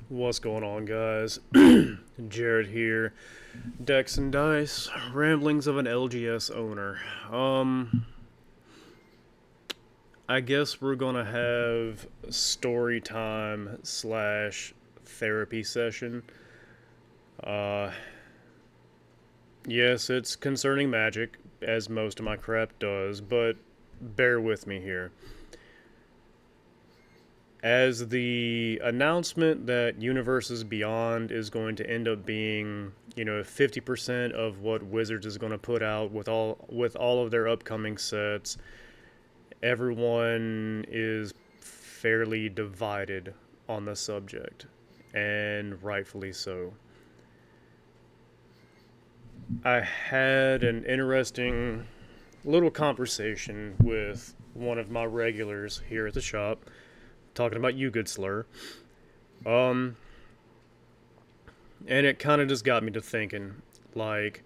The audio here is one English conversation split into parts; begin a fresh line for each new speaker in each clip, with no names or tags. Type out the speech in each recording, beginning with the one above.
What's going on, guys? Jared here. Decks and Dice, Ramblings of an LGS Owner. I guess we're gonna have story time slash therapy session. Uh, yes, it's concerning magic, as most of my crap does, but bear with me here. As the announcement that Universes Beyond is going to end up being, 50% of what Wizards is going to put out with all of their upcoming sets, everyone is fairly divided on the subject, and rightfully so. I had an interesting little conversation with one of my regulars here at the shop, talking about you, good slur. Um, and it kind of just got me to thinking, like,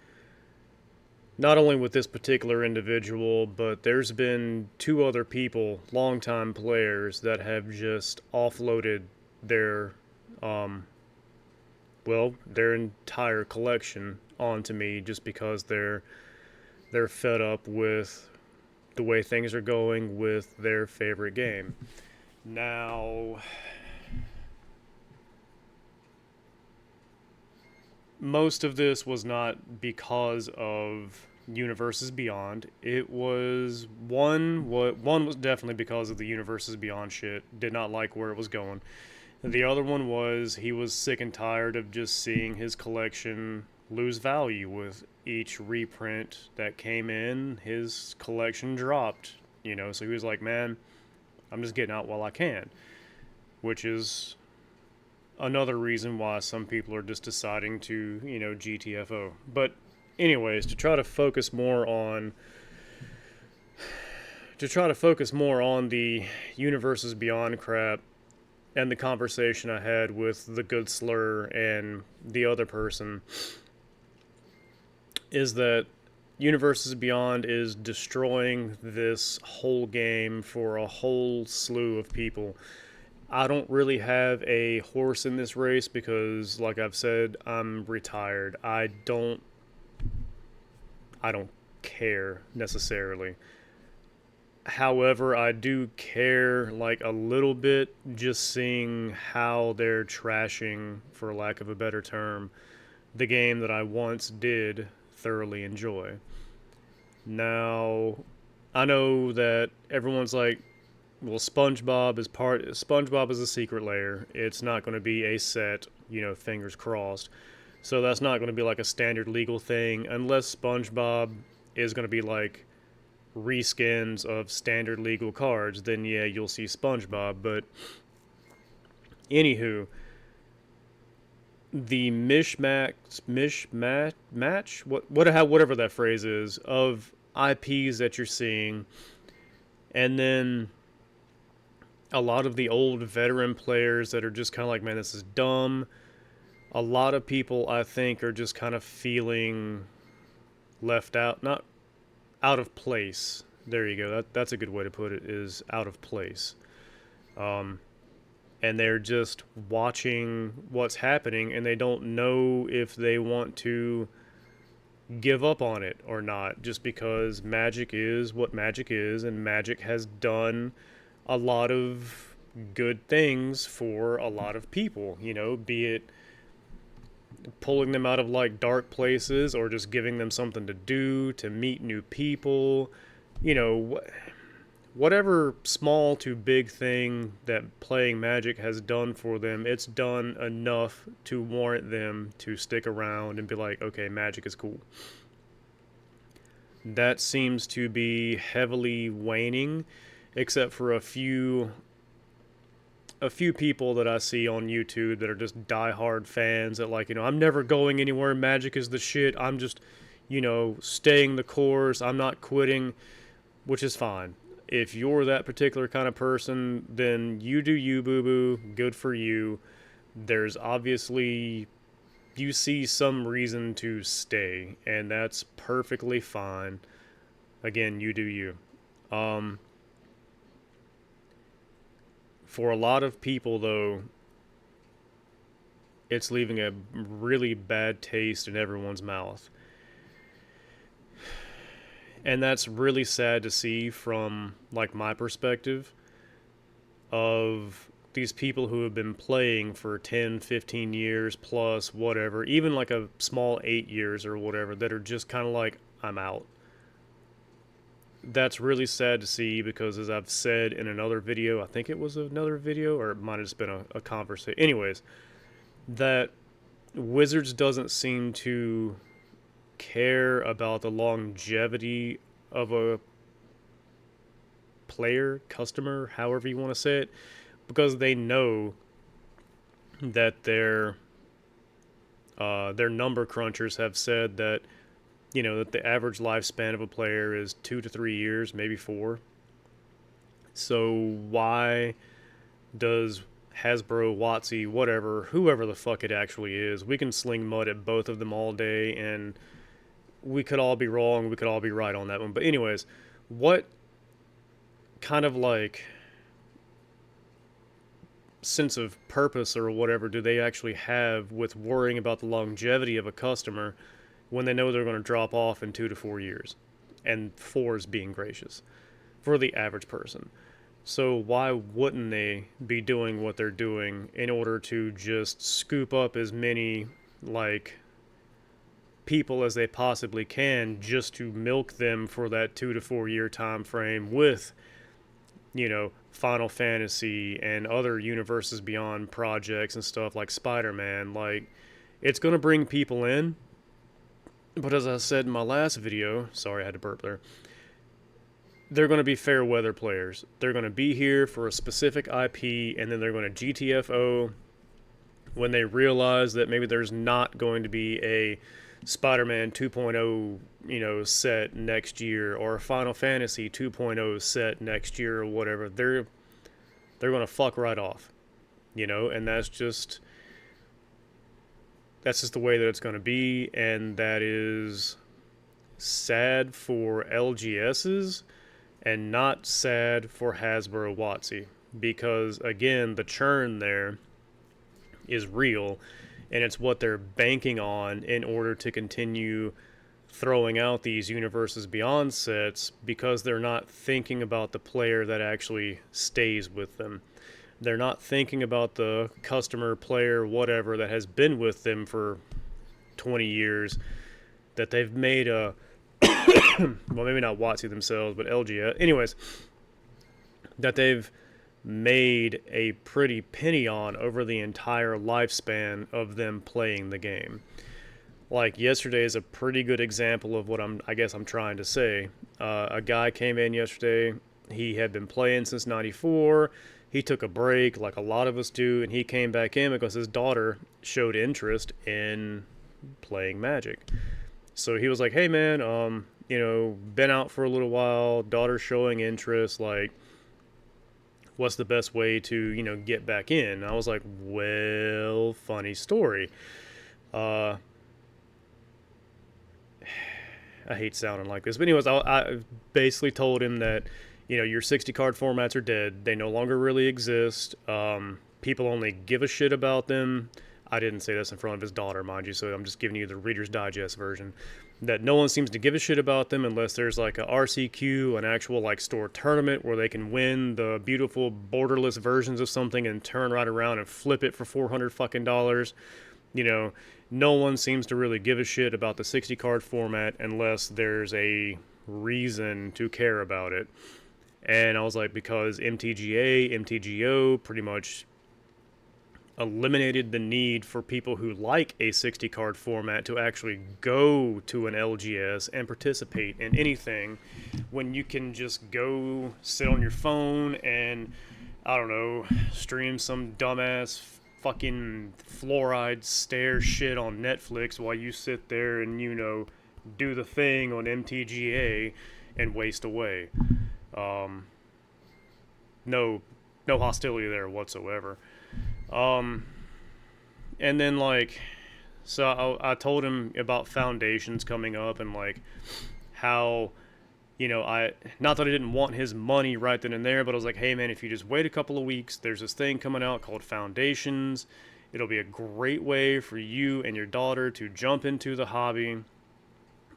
not only with this particular individual, but there's been two other people, longtime players, that have just offloaded their, um, their entire collection onto me just because they're fed up with the way things are going with their favorite game. Now, most of this was not because of Universes Beyond. It was one was definitely because of the Universes Beyond shit. Did not like where it was going. The other one was he was sick and tired of just seeing his collection lose value with each reprint that came in. His collection dropped, so he was like, "Man, I'm just getting out while I can," which is another reason why some people are just deciding to, GTFO. But anyways, to try to focus more on the Universes Beyond crap and the conversation I had with the good slur and the other person, is that Universes Beyond is destroying this whole game for a whole slew of people. I don't really have a horse in this race because, like I've said, I'm retired. I don't care necessarily. However, I do care like a little bit just seeing how they're trashing, for lack of a better term, the game that I once did thoroughly enjoy. Now, I know that everyone's like, well, SpongeBob is a secret layer. It's not going to be a set, fingers crossed. So that's not going to be like a standard legal thing unless SpongeBob is going to be like reskins of standard legal cards. Then yeah, you'll see SpongeBob. But anywho, the mishmash, whatever that phrase is, of IPs that you're seeing, and then a lot of the old veteran players that are just kind of like, man, this is dumb. A lot of people, I think, are just kind of feeling left out, not out of place. There you go. That's a good way to put it, is out of place. And they're just watching what's happening, and they don't know if they want to give up on it or not, just because Magic is what Magic is, and Magic has done a lot of good things for a lot of people, be it pulling them out of like dark places or just giving them something to do, to meet new people, whatever small to big thing that playing Magic has done for them. It's done enough to warrant them to stick around and be like, okay, Magic is cool. That seems to be heavily waning, except for a few people that I see on YouTube that are just diehard fans that, like, I'm never going anywhere. Magic is the shit. I'm just, staying the course. I'm not quitting, which is fine. If you're that particular kind of person, then you do you, boo-boo. Good for you. There's obviously, you see some reason to stay, and that's perfectly fine. Again, you do you. For a lot of people, though, it's leaving a really bad taste in everyone's mouth. And that's really sad to see from like my perspective of these people who have been playing for 10, 15 years plus, whatever, even like a small 8 years or whatever, that are just kind of like, I'm out. That's really sad to see because, as I've said in another video, I think it was another video or it might have just been a conversation. Anyways, that Wizards doesn't seem to care about the longevity of a player, customer, however you want to say it, because they know that their number crunchers have said that, you know, that the average lifespan of a player is 2 to 3 years, maybe 4. So why does Hasbro, WotC, whatever, whoever the fuck it actually is, we can sling mud at both of them all day, and we could all be wrong, we could all be right on that one. But anyways, what kind of like sense of purpose or whatever do they actually have with worrying about the longevity of a customer when they know they're going to drop off in 2 to 4 years, and 4 is being gracious for the average person? So why wouldn't they be doing what they're doing in order to just scoop up as many like people as they possibly can, just to milk them for that 2 to 4 year time frame with, you know, Final Fantasy and other Universes Beyond projects and stuff like Spider-Man? Like, it's going to bring people in, but as I said in my last video, sorry I had to burp there, they're going to be fair weather players. They're going to be here for a specific IP, and then they're going to GTFO when they realize that maybe there's not going to be a Spider-Man 2.0, you know, set next year, or a Final Fantasy 2.0 set next year, or whatever. They're going to fuck right off, you know, and that's just the way that it's going to be, and that is sad for LGSs and not sad for Hasbro, WotC, because again, the churn there is real, and it's what they're banking on in order to continue throwing out these Universes Beyond sets, because they're not thinking about the player that actually stays with them. They're not thinking about the customer, player, whatever, that has been with them for 20 years, that they've made a well, maybe not WotC themselves, but LGS. Anyways, that they've made a pretty penny on over the entire lifespan of them playing the game. Like, yesterday is a pretty good example of what I guess I'm trying to say. A guy came in yesterday. He had been playing since '94. He took a break, like a lot of us do, and he came back in because his daughter showed interest in playing Magic. So he was like, hey man, you know, been out for a little while, daughter's showing interest, like, what's the best way to, you know, get back in? And I was like, well, funny story. I hate sounding like this, but anyways, I basically told him that, you know, your 60 card formats are dead. They no longer really exist. People only give a shit about them. I didn't say this in front of his daughter, mind you, so I'm just giving you the Reader's Digest version. That no one seems to give a shit about them unless there's like a RCQ, an actual like store tournament where they can win the beautiful borderless versions of something and turn right around and flip it for $400 fucking dollars. You know, no one seems to really give a shit about the 60 card format unless there's a reason to care about it. And I was like, because MTGA, MTGO pretty much eliminated the need for people who like a 60 card format to actually go to an LGS and participate in anything, when you can just go sit on your phone and, I don't know, stream some dumbass fucking fluoride stare shit on Netflix while you sit there and, you know, do the thing on MTGA and waste away. No hostility there whatsoever. And then, like, so I told him about Foundations coming up, and like how, you know, not that I didn't want his money right then and there, but I was like, hey man, if you just wait a couple of weeks, there's this thing coming out called Foundations, It'll be a great way for you and your daughter to jump into the hobby.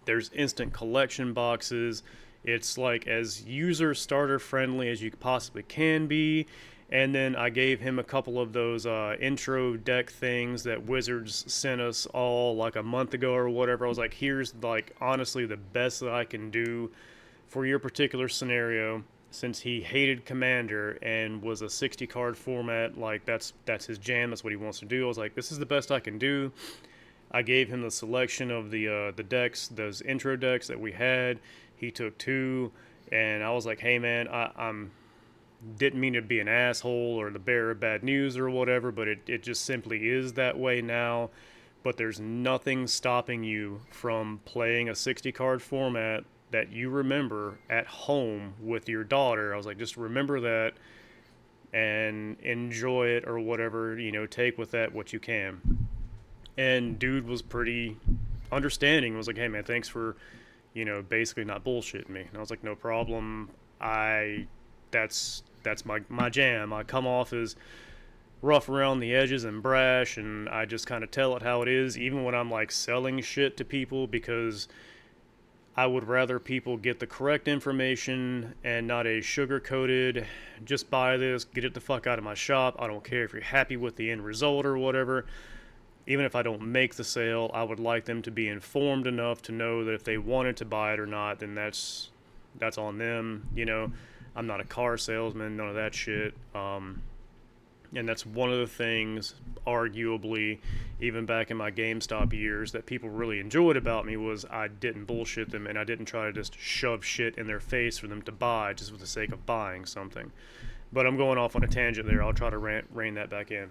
There's instant collection boxes. It's like as user starter friendly as you possibly can be. And then I gave him a couple of those intro deck things that Wizards sent us all like a month ago or whatever. I was like, here's like honestly the best that I can do for your particular scenario. Since he hated Commander and was a 60 card format, like that's his jam. That's what he wants to do. I was like, this is the best I can do. I gave him the selection of the decks, those intro decks that we had. He took two, and I was like, hey man, I'm didn't mean to be an asshole or the bearer of bad news or whatever, but it just simply is that way now. But there's nothing stopping you from playing a 60 card format that you remember at home with your daughter. I was like, just remember that and enjoy it or whatever, take with that what you can. And dude was pretty understanding. Was like, hey man, thanks for, basically not bullshitting me. And I was like, no problem. That's my jam. I come off as rough around the edges and brash, and I just kind of tell it how it is, even when I'm like selling shit to people, because I would rather people get the correct information and not a sugar-coated, just buy this, get it the fuck out of my shop. I don't care if you're happy with the end result or whatever. Even if I don't make the sale, I would like them to be informed enough to know that if they wanted to buy it or not, then that's on them. I'm not a car salesman, none of that shit. And that's one of the things, arguably, even back in my GameStop years, that people really enjoyed about me was I didn't bullshit them and I didn't try to just shove shit in their face for them to buy just for the sake of buying something. But I'm going off on a tangent there. I'll try to rein that back in.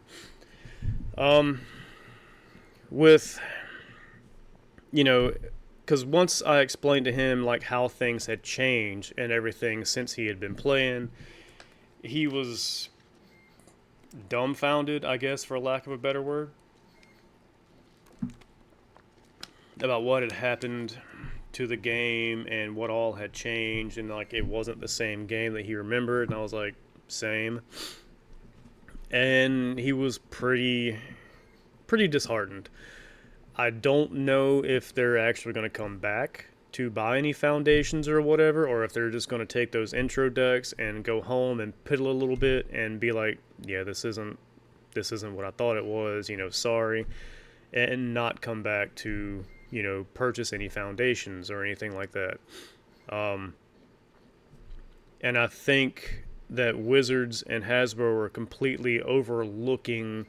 Because once I explained to him like how things had changed and everything since he had been playing, he was dumbfounded, I guess, for lack of a better word, about what had happened to the game and what all had changed, and like it wasn't the same game that he remembered. And I was like, same. And he was pretty disheartened. I don't know if they're actually going to come back to buy any foundations or whatever, or if they're just going to take those intro decks and go home and piddle a little bit and be like, yeah, this isn't what I thought it was, sorry, and not come back to, purchase any foundations or anything like that. And I think that Wizards and Hasbro are completely overlooking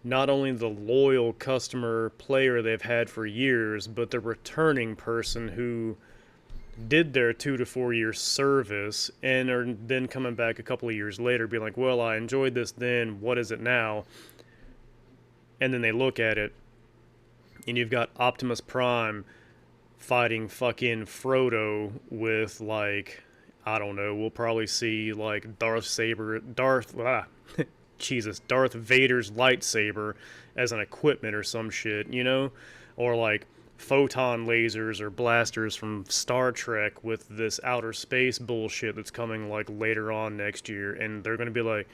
not only the loyal customer player they've had for years, but the returning person who did their 2 to 4 year service and are then coming back a couple of years later being like, well, I enjoyed this then, what is it now? And then they look at it and you've got Optimus Prime fighting fucking Frodo with like, I don't know, we'll probably see like Darth Vader's lightsaber as an equipment or some shit, or like photon lasers or blasters from Star Trek with this outer space bullshit that's coming like later on next year, and they're going to be like,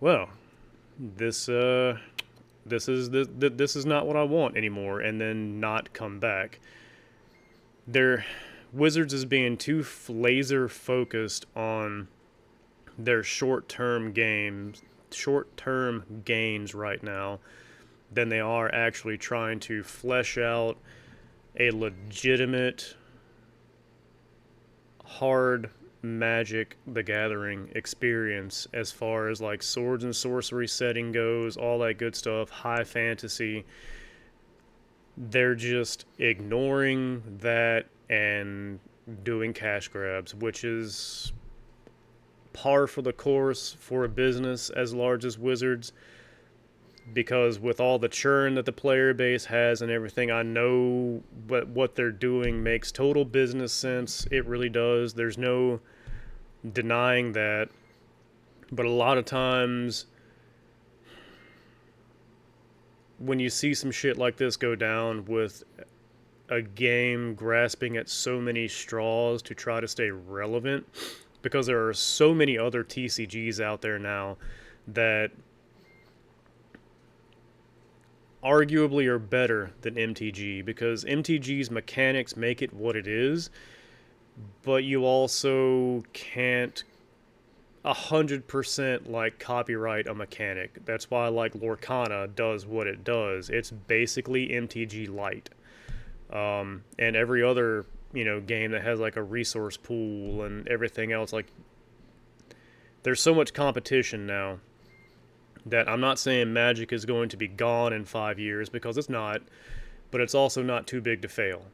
well, this is not what I want anymore, and then not come back. Wizards is being too laser focused on their short-term gains right now than they are actually trying to flesh out a legitimate hard Magic the Gathering experience as far as like swords and sorcery setting goes, all that good stuff, high fantasy. They're just ignoring that and doing cash grabs, which is par for the course for a business as large as Wizards, because with all the churn that the player base has and everything, I know what they're doing makes total business sense. It really does. There's no denying that. But a lot of times when you see some shit like this go down with a game grasping at so many straws to try to stay relevant, because there are so many other TCGs out there now that arguably are better than MTG because MTG's mechanics make it what it is, but you also can't 100% like copyright a mechanic. That's why like Lorcana does what it does. It's basically MTG Lite. And every other game that has like a resource pool and everything else, like there's so much competition now that I'm not saying Magic is going to be gone in 5 years because it's not, but it's also not too big to fail.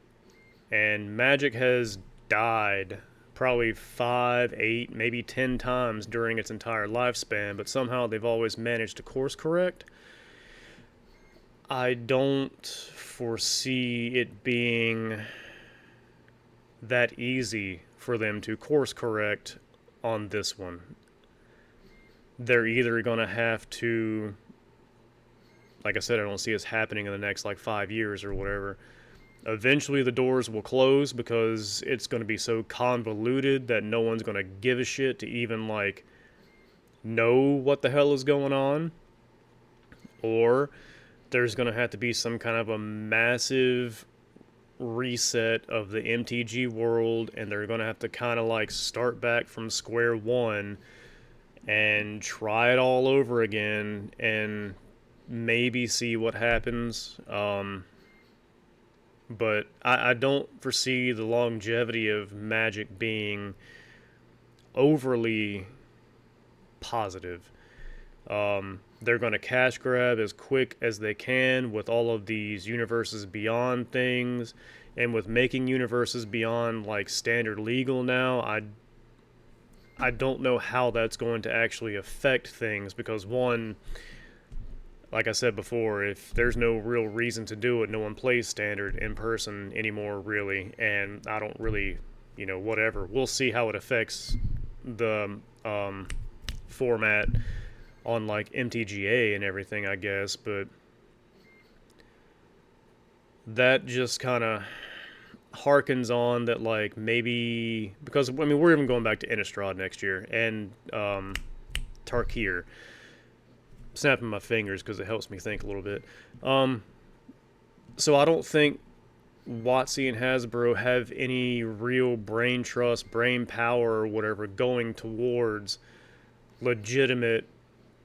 And Magic has died probably 5, 8, maybe 10 times during its entire lifespan, but somehow they've always managed to course correct. I don't foresee it being that easy for them to course correct on this one. They're either going to have to, like I said, I don't see this happening in the next like 5 years or whatever. Eventually the doors will close because it's going to be so convoluted that no one's going to give a shit to even like know what the hell is going on. Or there's going to have to be some kind of a massive reset of the MTG world, and they're going to have to kind of like start back from square one and try it all over again and maybe see what happens. But I don't foresee the longevity of Magic being overly positive. They're going to cash grab as quick as they can with all of these universes beyond things, and with making universes beyond like standard legal now, I don't know how that's going to actually affect things because one, like I said before, if there's no real reason to do it, no one plays standard in person anymore really, and I don't really, whatever. We'll see how it affects the format on like MTGA and everything, I guess, but that just kind of harkens on that like maybe because I mean we're even going back to Innistrad next year and Tarkir. Snapping my fingers because it helps me think a little bit. So I don't think WotC and Hasbro have any real brain trust, brain power, or whatever going towards legitimate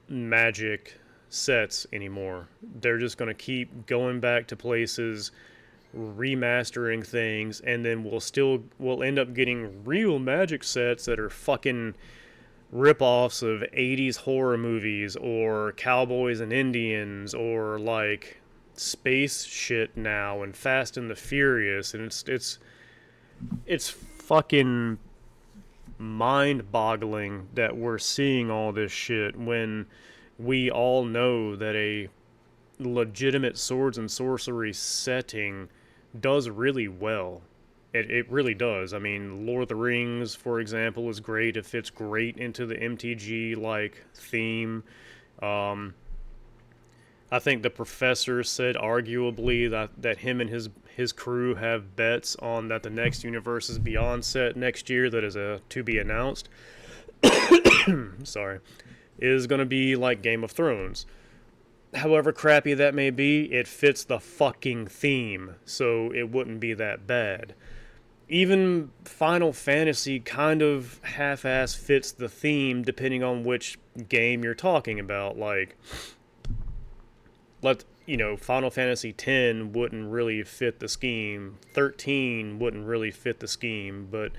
Magic sets anymore. They're just going to keep going back to places, remastering things, and then we'll end up getting real Magic sets that are fucking rip-offs of 80s horror movies or Cowboys and Indians or like space shit now and Fast and the Furious, and it's fucking mind-boggling that we're seeing all this shit when we all know that a legitimate swords and sorcery setting does really well. It really does. I mean, Lord of the Rings, for example, is great. It fits great into the MTG like theme. I think the professor said arguably that him and his crew have bets on that the next Universes Beyond set next year that is to be announced. Sorry, is going to be like Game of Thrones. However crappy that may be, it fits the fucking theme, so it wouldn't be that bad. Even Final Fantasy kind of half-ass fits the theme depending on which game you're talking about. Like, Final Fantasy X wouldn't really fit the scheme. 13 wouldn't really fit the scheme, but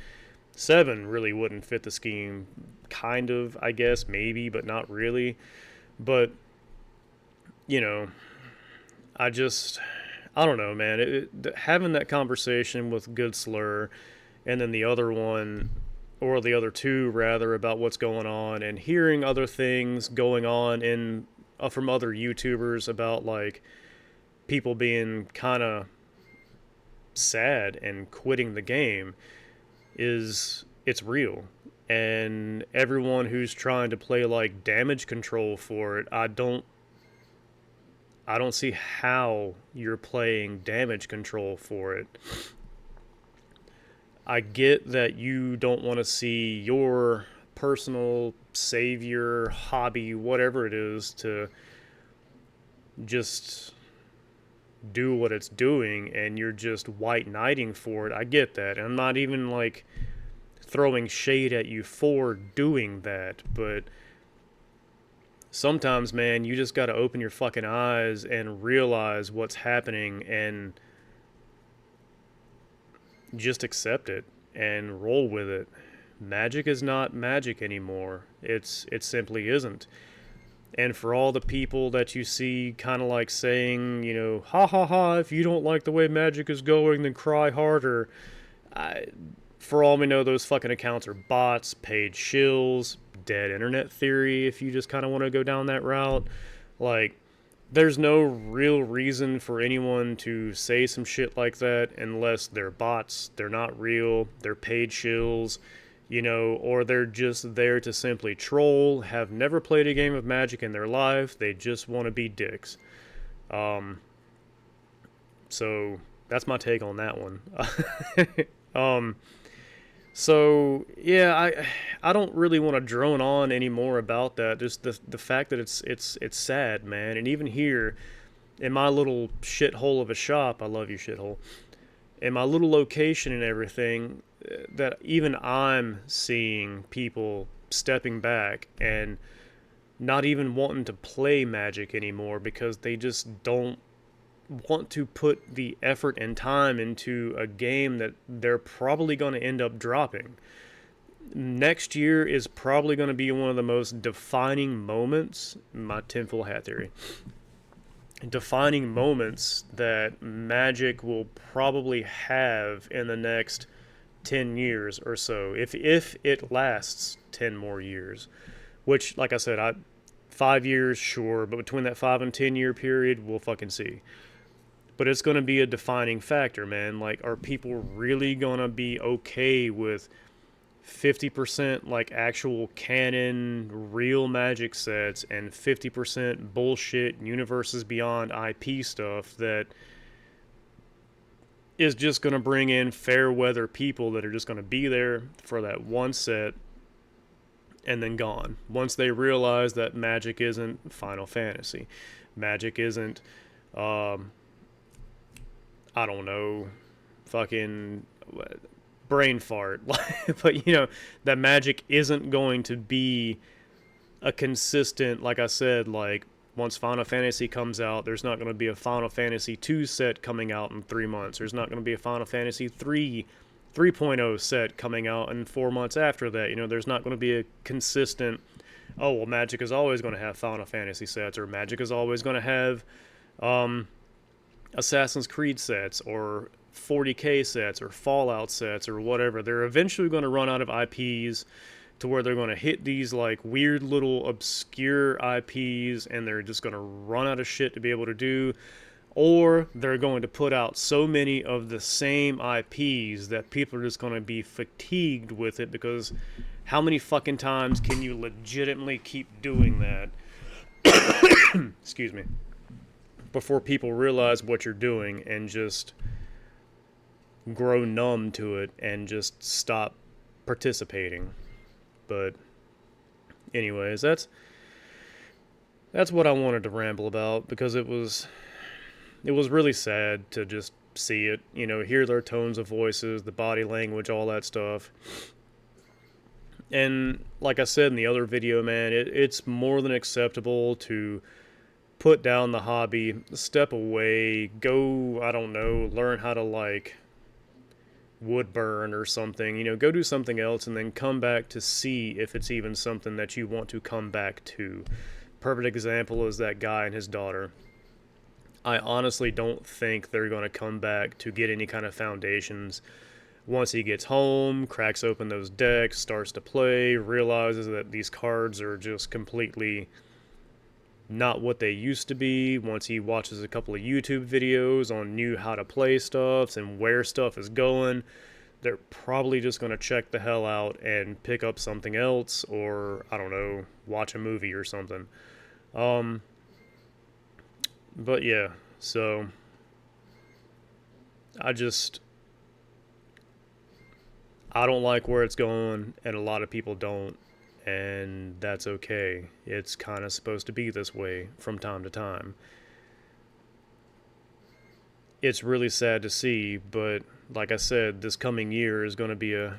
7 really wouldn't fit the scheme. Kind of, I guess, maybe, but not really. But, I don't know, man. Having that conversation with Good Slur, and then the other one, or the other two rather, about what's going on, and hearing other things going on from other YouTubers about like people being kind of sad and quitting the game, it's real. And everyone who's trying to play like damage control for it, I don't see how you're playing damage control for it. I get that you don't want to see your personal savior, hobby, whatever it is, to just do what it's doing and you're just white knighting for it, I get that. And I'm not even like throwing shade at you for doing that, but sometimes, man, you just got to open your fucking eyes and realize what's happening and just accept it and roll with it. Magic is not magic anymore. It simply isn't. And for all the people that you see kind of like saying, you know, ha ha ha, if you don't like the way magic is going, then cry harder. For all we know, those fucking accounts are bots, paid shills, dead internet theory, if you just kind of want to go down that route. Like, there's no real reason for anyone to say some shit like that unless they're bots, they're not real, they're paid shills, you know, or they're just there to simply troll, have never played a game of Magic in their life, they just want to be dicks. So that's my take on that one. So yeah, I don't really want to drone on anymore about that. Just the fact that it's sad, man. And even here, in my little shithole of a shop, I love you, shithole. In my little location and everything, that even I'm seeing people stepping back and not even wanting to play Magic anymore because they just don't want to put the effort and time into a game that they're probably going to end up dropping. Next year is probably going to be one of the most defining moments, my tinfoil hat theory, defining moments that Magic will probably have in the next 10 years or so, if it lasts 10 more years, which, like I said, 5 years, sure, but between that 5 and 10 year period, we'll fucking see. But it's going to be a defining factor, man. Like, are people really going to be okay with 50% like actual canon, real Magic sets and 50% bullshit Universes Beyond IP stuff that is just going to bring in fair weather people that are just going to be there for that one set and then gone. Once they realize that Magic isn't Final Fantasy, Magic isn't I don't know, fucking brain fart. But, you know, that Magic isn't going to be a consistent, like I said, like, once Final Fantasy comes out, there's not going to be a Final Fantasy 2 set coming out in 3 months. There's not going to be a Final Fantasy 3.0 set coming out in 4 months after that. You know, there's not going to be a consistent, oh, well, Magic is always going to have Final Fantasy sets, or Magic is always going to have Assassin's Creed sets or 40K sets or Fallout sets or whatever. They're eventually going to run out of IPs to where they're going to hit these like weird little obscure IPs and they're just going to run out of shit to be able to do, or they're going to put out so many of the same IPs that people are just going to be fatigued with it, because how many fucking times can you legitimately keep doing that? Excuse me. Before people realize what you're doing and just grow numb to it and just stop participating. But anyways, that's what I wanted to ramble about, because it was really sad to just see it, you know, hear their tones of voices, the body language, all that stuff. And like I said in the other video, man, it's more than acceptable to put down the hobby, step away, go, I don't know, learn how to like wood burn or something, you know, go do something else and then come back to see if it's even something that you want to come back to. Perfect example is that guy and his daughter. I honestly don't think they're going to come back to get any kind of foundations. Once he gets home, cracks open those decks, starts to play, realizes that these cards are just completely not what they used to be. Once he watches a couple of YouTube videos on new how to play stuffs and where stuff is going, they're probably just going to check the hell out and pick up something else, or, I don't know, watch a movie or something. But yeah, so I don't like where it's going, and a lot of people don't. And that's okay. It's kind of supposed to be this way from time to time. it's really sad to see, but like I said, this coming year is going to be a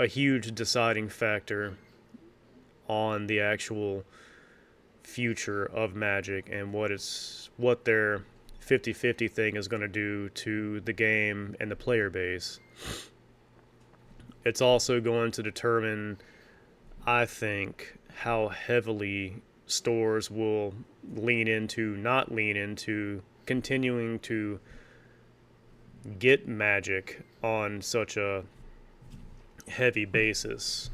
huge deciding factor on the actual future of Magic and what their 50-50 thing is going to do to the game and the player base. It's also going to determine, I think, how heavily stores will not lean into continuing to get Magic on such a heavy basis.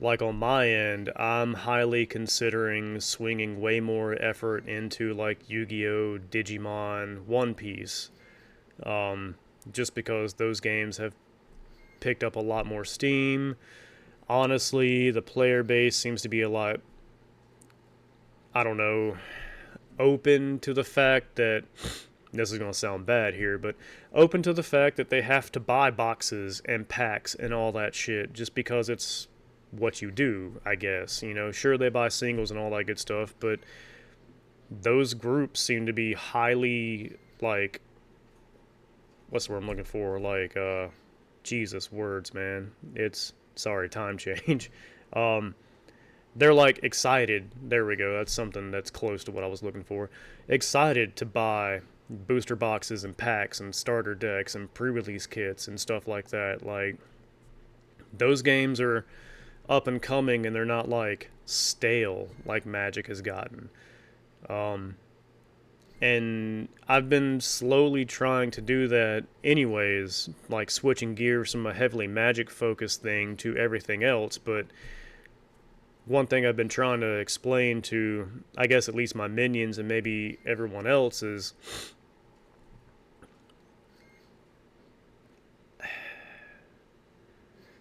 Like on my end, I'm highly considering swinging way more effort into like Yu-Gi-Oh, Digimon, One Piece, just because those games have picked up a lot more steam. Honestly, the player base seems to be a lot, I don't know, open to the fact that, this is going to sound bad here, but open to the fact that they have to buy boxes and packs and all that shit just because it's what you do, I guess. You know, sure, they buy singles and all that good stuff, but those groups seem to be highly, like, what's the word I'm looking for? Like, Jesus, words, man. Sorry, time change. They're like excited. There we go. That's something that's close to what I was looking for. Excited to buy booster boxes and packs and starter decks and pre-release kits and stuff like that. Like, those games are up and coming, and they're not like stale like Magic has gotten. And I've been slowly trying to do that anyways, like switching gears from a heavily Magic focused thing to everything else. But one thing I've been trying to explain to, I guess, at least my minions and maybe everyone else is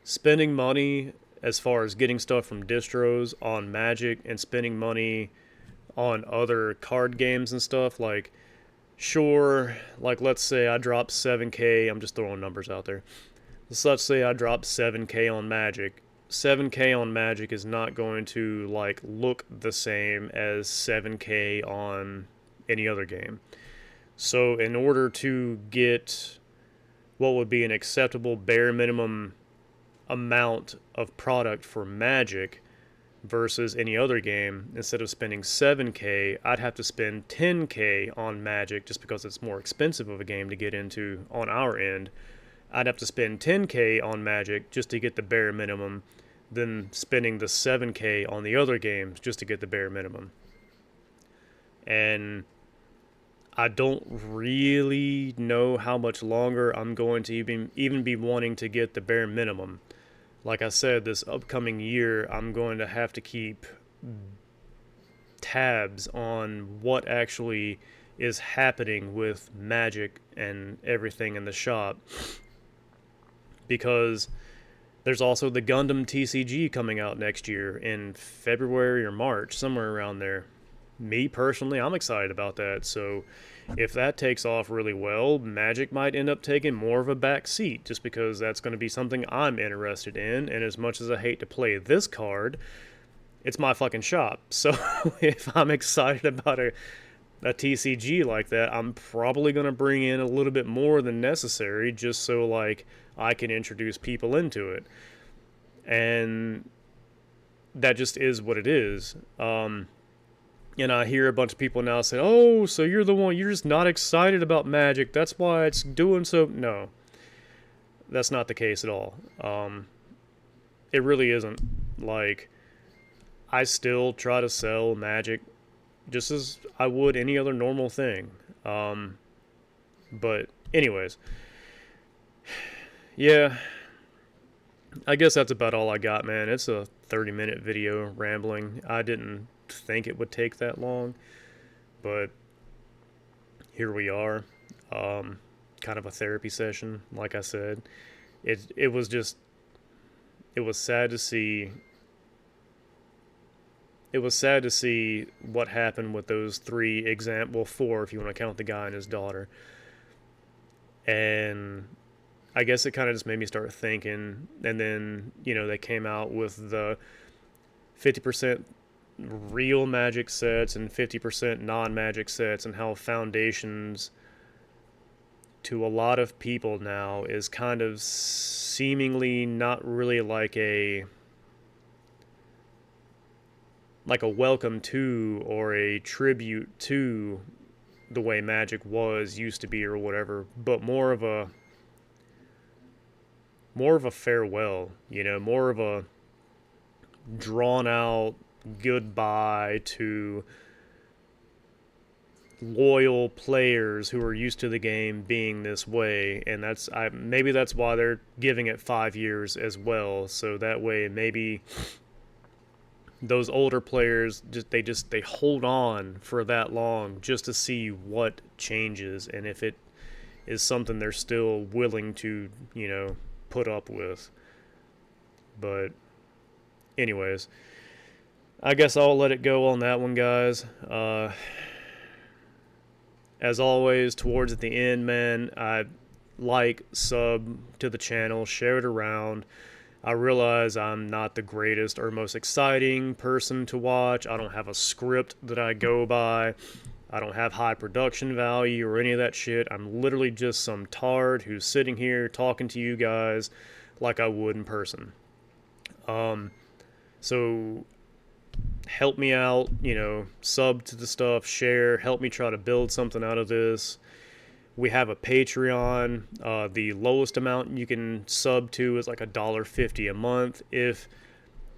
spending money as far as getting stuff from distros on Magic and spending money on other card games and stuff. Like, sure, like let's say I drop 7K, I'm just throwing numbers out there. Let's say I drop 7K on Magic. 7K on Magic is not going to like look the same as 7K on any other game. So in order to get what would be an acceptable bare minimum amount of product for Magic versus any other game, instead of spending 7K, I'd have to spend 10K on Magic just because it's more expensive of a game to get into on our end. I'd have to spend 10K on Magic just to get the bare minimum, than spending the 7K on the other games just to get the bare minimum. And I don't really know how much longer I'm going to even be wanting to get the bare minimum. Like I said, this upcoming year, I'm going to have to keep tabs on what actually is happening with Magic and everything in the shop. Because there's also the Gundam TCG coming out next year in February or March, somewhere around there. Me, personally, I'm excited about that. So if that takes off really well, Magic might end up taking more of a back seat just because that's going to be something I'm interested in. And as much as I hate to play this card, it's my fucking shop. So if I'm excited about a TCG like that, I'm probably going to bring in a little bit more than necessary just so like I can introduce people into it. And that just is what it is. And I hear a bunch of people now say, oh, so you're just not excited about Magic, that's why it's doing so. No, that's not the case at all. It really isn't. Like, I still try to sell Magic just as I would any other normal thing. But anyways, yeah, I guess that's about all I got, man. It's a 30-minute video rambling. I didn't think it would take that long, but here we are. Kind of a therapy session, like I said. It was sad to see. It was sad to see what happened with those four if you want to count the guy and his daughter. And I guess it kind of just made me start thinking. And then, they came out with the 50% real magic sets and 50% non-magic sets, and how foundations to a lot of people now is kind of seemingly not really like a welcome to or a tribute to the way magic used to be or whatever, but more of a farewell, more of a drawn out goodbye to loyal players who are used to the game being this way. And maybe that's why they're giving it 5 years as well, so that way maybe those older players they hold on for that long just to see what changes and if it is something they're still willing to, put up with. But anyways, I guess I'll let it go on that one, guys. As always, towards the end, man, I sub to the channel, share it around. I realize I'm not the greatest or most exciting person to watch. I don't have a script that I go by. I don't have high production value or any of that shit. I'm literally just some tard who's sitting here talking to you guys like I would in person. So help me out, sub to the stuff, share, help me try to build something out of this. We have a Patreon. The lowest amount you can sub to is like $1.50 a month. If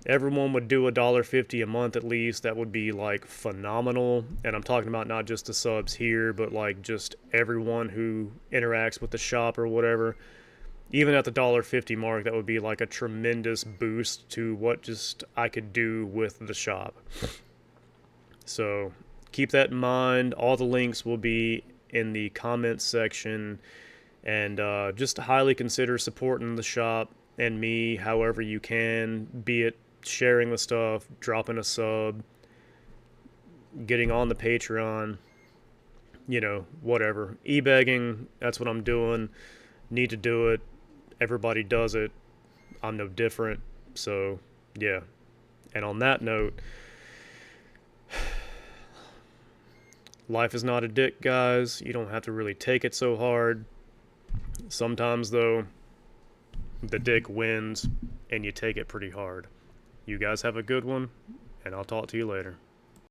everyone would do $1.50 a month at least, that would be like phenomenal. And I'm talking about not just the subs here, but like just everyone who interacts with the shop or whatever. Even at the $1.50 mark, that would be like a tremendous boost to what just I could do with the shop. So keep that in mind. All the links will be in the comments section, and just highly consider supporting the shop and me however you can, be it sharing the stuff, dropping a sub, getting on the Patreon, whatever. E-begging, that's what I'm doing. Need to do it. Everybody does it. I'm no different. So, yeah. And on that note, life is not a dick, guys. You don't have to really take it so hard. Sometimes, though, the dick wins, and you take it pretty hard. You guys have a good one, and I'll talk to you later.